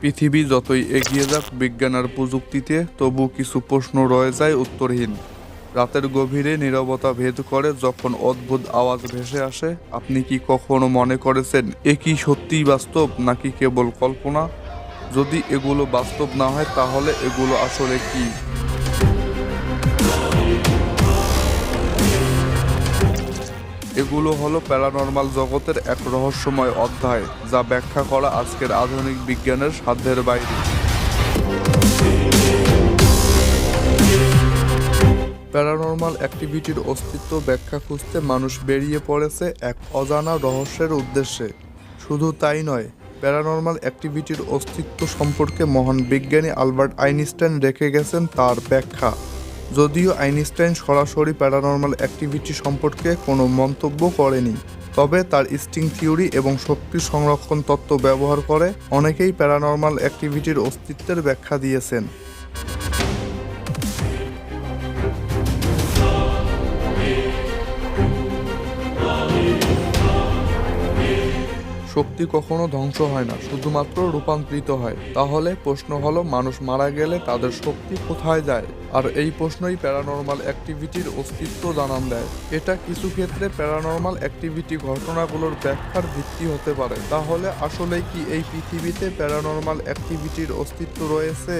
পৃথিবী যতই এগিয়ে যাক বিজ্ঞান আর প্রযুক্তিতে, তবু কিছু প্রশ্ন রয়ে যায় উত্তরহীন। রাতের গভীরে নীরবতা ভেদ করে যখন অদ্ভুত আওয়াজ ভেসে আসে, আপনি কি কখনো মনে করেছেন এ কি সত্যিই বাস্তব নাকি কেবল কল্পনা? যদি এগুলো বাস্তব না হয় তাহলে এগুলো আসলে কি? এগুলো হলো প্যারানর্মাল জগতের এক রহস্যময় অধ্যায়, যা ব্যাখ্যা করা আজকের আধুনিক বিজ্ঞানের সাধ্যের বাইরে। প্যারানর্মাল অ্যাক্টিভিটির অস্তিত্ব ব্যাখ্যা খুঁজতে মানুষ বেরিয়ে পড়েছে এক অজানা রহস্যের উদ্দেশ্যে। শুধু তাই নয়, প্যারানর্মাল অ্যাক্টিভিটির অস্তিত্ব সম্পর্কে মহান বিজ্ঞানী আলবার্ট আইনস্টাইন রেখে গেছেন তার ব্যাখ্যা। যদিও আইনস্টাইন সরাসরি প্যারানর্মাল অ্যাক্টিভিটি সম্পর্কে কোনো মন্তব্য করেনি, তবে তার স্ট্রিং থিওরি এবং শক্তি সংরক্ষণ তত্ত্ব ব্যবহার করে অনেকেই প্যারানর্মাল অ্যাক্টিভিটির অস্তিত্বের ব্যাখ্যা দিয়েছেন। শক্তি কখনো ধ্বংস হয় না, শুধুমাত্র রূপান্তরিত হয়। তাহলে প্রশ্ন হলো, মানুষ মারা গেলে তাদের শক্তি কোথায় যায়? আর এই প্রশ্নই প্যারানর্মাল অ্যাক্টিভিটির অস্তিত্ব জানান দেয়। এটা কিছু ক্ষেত্রে প্যারানর্মাল অ্যাক্টিভিটি ঘটনাগুলোর ব্যাখ্যার ভিত্তি হতে পারে। তাহলে আসলে কি এই পৃথিবীতে প্যারানর্মাল অ্যাক্টিভিটির অস্তিত্ব রয়েছে?